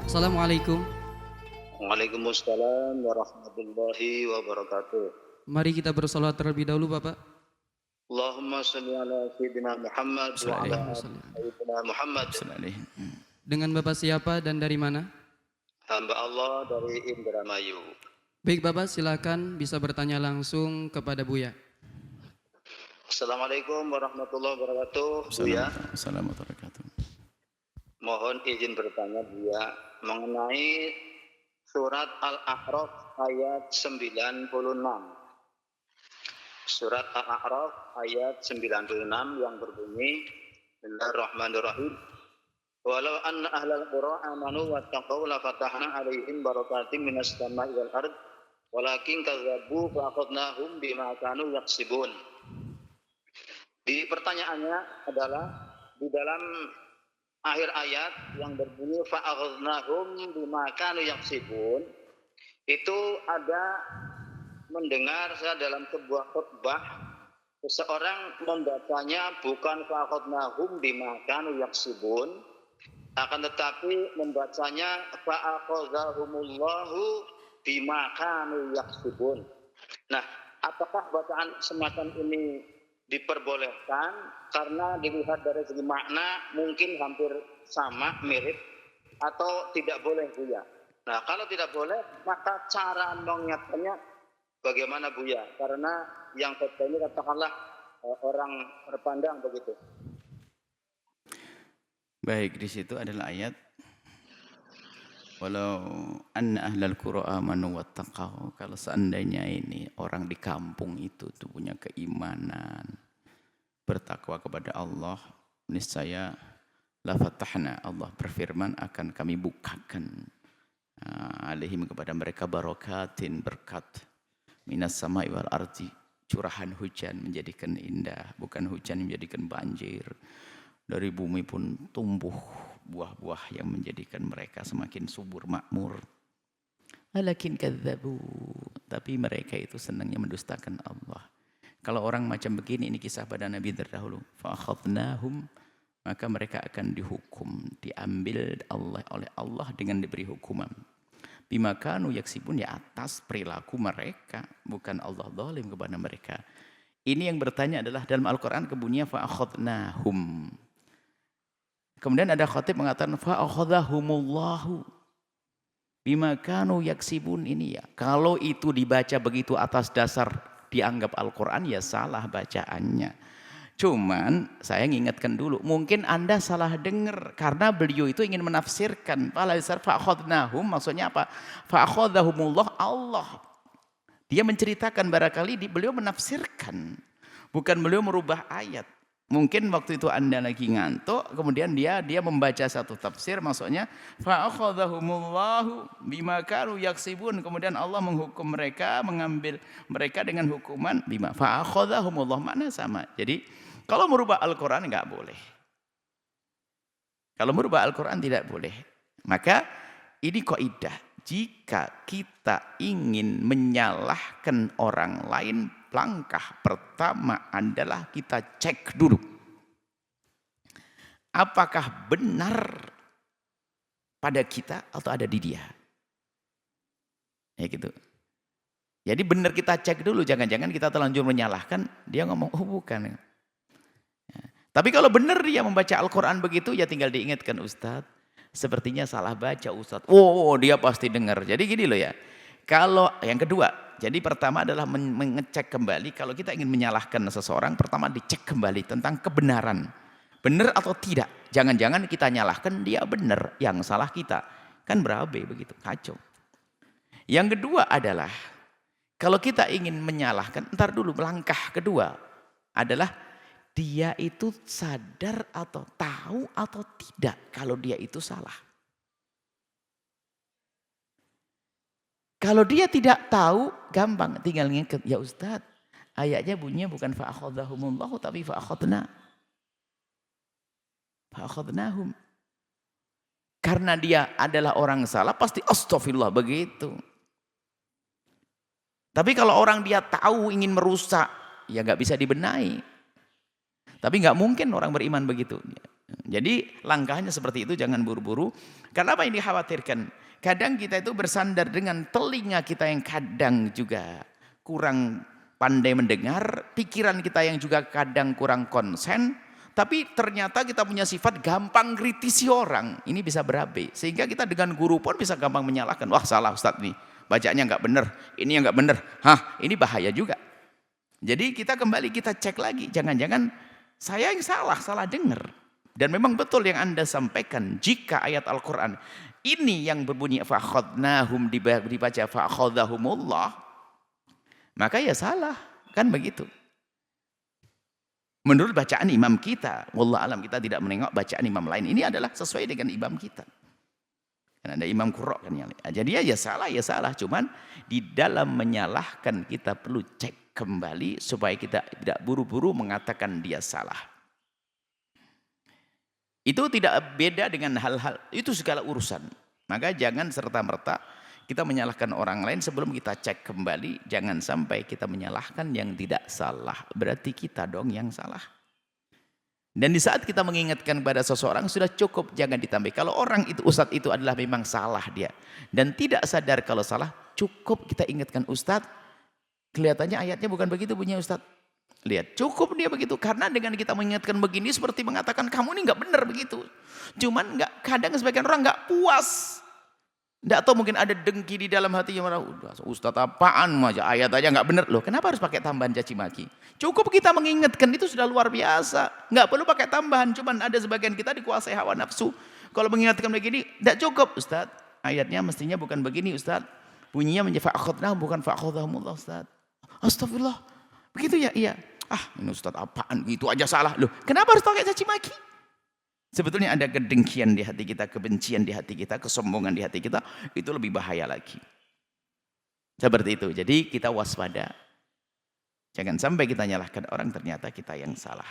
Assalamualaikum. Waalaikumsalam warahmatullahi wabarakatuh. Mari kita bersolawat terlebih dahulu, Bapak. Allahumma salli ala Sayyidina Muhammad wa ala Allahumma ali sholli. Sayyidina Muhammad. Dengan Bapak siapa dan dari mana? Hamba Allah dari Indramayu. Baik Bapak, silakan bisa bertanya langsung kepada Buya. Assalamualaikum warahmatullahi wabarakatuh. Buya, Assalamualaikum warahmatullahi wabarakatuh. mohon izin bertanya Buya mengenai surat Al-A'raf ayat 96. Surat Al-A'raf ayat 96 yang berbunyi Bismillahirrahmanirrahim. Walau anna ahlal qura amanu wattaqau la fatahna 'alaihim barakatim minas sama'i wal ard walakin kazzabu fa akhadnahum bima kanu yaksibun. Di pertanyaannya adalah di dalam akhir ayat yang berbunyi fa akhadnahum bima kanu yaksibun itu ada mendengar saya dalam sebuah khutbah seseorang membacanya bukan fa akhadnahum bima kanu yaksibun, akan tetapi membacanya fa'akhadhahumullahu bima kanu yaksubun. Nah, apakah bacaan semacam ini diperbolehkan karena dilihat dari segi makna mungkin hampir sama, mirip, atau tidak boleh Buya? Nah, kalau tidak boleh, maka cara mengingatkannya bagaimana Buya? Karena yang khutbah ini katakanlah orang terpandang begitu. Baik, di situ adalah ayat walau anna ahlal qura amanu wattaqau, kalau seandainya ini orang di kampung itu tuh punya keimanan, bertakwa kepada Allah, niscaya la fatahna, Allah berfirman akan kami bukakan alaihim kepada mereka barakatin, berkat minas sama'i wal ardi, curahan hujan menjadikan indah, bukan hujan menjadikan banjir. Dari bumi pun tumbuh buah-buah yang menjadikan mereka semakin subur makmur. Walakin kadzabu, tapi mereka itu senangnya mendustakan Allah. Kalau orang macam begini, ini kisah pada Nabi terdahulu. Fa akhadnahum, maka mereka akan dihukum, diambil oleh Allah dengan diberi hukuman. Bima kanu yaksibun, ya atas perilaku mereka, bukan Allah zalim kepada mereka. Ini yang bertanya adalah dalam Al-Qur'an kebunyian fa akhadnahum. Kemudian ada khatib mengatakan fa akhadhahumullahu bima kanu yaksibun, ini ya. Kalau itu dibaca begitu atas dasar dianggap Al-Qur'an, ya salah bacaannya. Cuman saya ingatkan dulu, mungkin Anda salah dengar karena beliau itu ingin menafsirkan fa akhadnahum, maksudnya apa? Fa akhadhahumullah, Allah. Dia menceritakan, barangkali beliau menafsirkan, bukan beliau merubah ayat. Mungkin waktu itu Anda lagi ngantuk, kemudian dia membaca satu tafsir, maksudnya fa akhadhahumullahu bima kanu yaksibun, kemudian Allah menghukum mereka, mengambil mereka dengan hukuman bima fa akhadhahumullah, mana sama. Jadi kalau merubah Al-Qur'an enggak boleh. Kalau merubah Al-Qur'an tidak boleh. Maka ini kaidah, jika kita ingin menyalahkan orang lain, langkah pertama adalah kita cek dulu apakah benar pada kita atau ada di dia. Ya gitu. Jadi benar kita cek dulu, jangan-jangan kita terlanjur menyalahkan, dia ngomong oh bukan. Ya. Tapi kalau benar dia membaca Al-Qur'an begitu, ya tinggal diingatkan, Ustadz, sepertinya salah baca Ustadz. Oh, dia pasti dengar. Jadi gini loh ya. Kalau yang kedua, jadi pertama adalah mengecek kembali. Kalau kita ingin menyalahkan seseorang, pertama dicek kembali tentang kebenaran. Benar atau tidak. Jangan-jangan kita nyalahkan dia benar, yang salah kita. Kan berabe begitu, kacau. Yang kedua adalah, kalau kita ingin menyalahkan, ntar dulu, langkah kedua adalah dia itu sadar atau tahu atau tidak kalau dia itu salah. Kalau dia tidak tahu, gampang, tinggal nginget, ya Ustadz, ayatnya bunyinya bukan fa akhadhahumullahu tapi fa akhadnahum. Karena dia adalah orang salah, pasti astagfirullah begitu. Tapi kalau orang dia tahu ingin merusak, ya nggak bisa dibenahi. Tapi nggak mungkin orang beriman begitu. Jadi langkahnya seperti itu, jangan buru-buru. Karena apa yang dikhawatirkan? Kadang kita itu bersandar dengan telinga kita yang kadang juga kurang pandai mendengar, pikiran kita yang juga kadang kurang konsen, tapi ternyata kita punya sifat gampang kritisi orang. Ini bisa berabe. Sehingga kita dengan guru pun bisa gampang menyalahkan. Wah, salah Ustadz nih, bacaannya nggak benar, ini yang nggak benar. Ini bahaya juga. Jadi kita kembali kita cek lagi, jangan-jangan saya yang salah dengar. Dan memang betul yang Anda sampaikan, jika ayat Al-Quran ini yang berbunyi fa'akhadnahum dibaca fa'akhadahumullah, maka ya salah, kan begitu. Menurut bacaan imam kita, wallah alam, kita tidak menengok bacaan imam lain. Ini adalah sesuai dengan imam kita. Kan ada imam qurra kan yang lain. Jadi ya salah, cuman di dalam menyalahkan kita perlu cek kembali supaya kita tidak buru-buru mengatakan dia salah. Itu tidak beda dengan hal-hal, itu segala urusan. Maka jangan serta-merta kita menyalahkan orang lain sebelum kita cek kembali. Jangan sampai kita menyalahkan yang tidak salah. Berarti kita dong yang salah. Dan di saat kita mengingatkan kepada seseorang sudah cukup, jangan ditambah. Kalau orang itu, ustadz itu adalah memang salah dia. Dan tidak sadar kalau salah, cukup kita ingatkan ustadz. Kelihatannya ayatnya bukan begitu punya ustadz. Lihat, cukup dia begitu. Karena dengan kita mengingatkan begini seperti mengatakan kamu ini nggak benar begitu. Cuman kadang sebagian orang nggak puas. Nggak tahu, mungkin ada dengki di dalam hatinya. Ustadz apaan aja, ayat aja nggak benar. Loh, kenapa harus pakai tambahan caci maki? Cukup kita mengingatkan, itu sudah luar biasa. Nggak perlu pakai tambahan. Cuman ada sebagian kita dikuasai hawa nafsu. Kalau mengingatkan begini, nggak cukup Ustadz. Ayatnya mestinya bukan begini Ustadz. Bunyinya menjadi fa'akhadnahum bukan fa'akhadahumullah Ustadz. Astagfirullah. Begitu ya? Iya. Ini Ustadz apaan? Gitu aja salah. Loh, kenapa harus pakai caci maki? Sebetulnya ada kedengkian di hati kita, kebencian di hati kita, kesombongan di hati kita. Itu lebih bahaya lagi. Seperti itu. Jadi kita waspada. Jangan sampai kita nyalahkan orang, ternyata kita yang salah.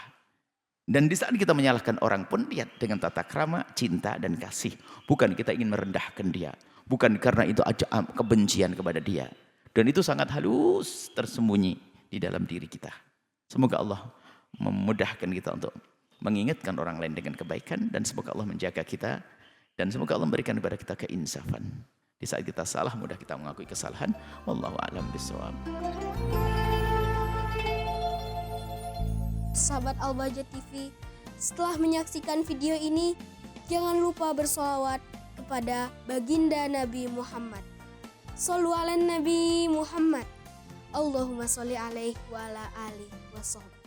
Dan di saat kita menyalahkan orang pun, lihat dengan tata krama, cinta dan kasih. Bukan kita ingin merendahkan dia. Bukan karena itu aja kebencian kepada dia. Dan itu sangat halus tersembunyi di dalam diri kita. Semoga Allah memudahkan kita untuk mengingatkan orang lain dengan kebaikan, dan semoga Allah menjaga kita, dan semoga Allah memberikan kepada kita keinsafan. Di saat kita salah, mudah kita mengakui kesalahan. Wallahu a'lam bishawab. Sahabat Al-Bahjah TV, setelah menyaksikan video ini, jangan lupa bersolawat kepada baginda Nabi Muhammad. Shollu ala Nabi Muhammad. Allahumma sholli alaihi wa ala alihi wa sahbihi.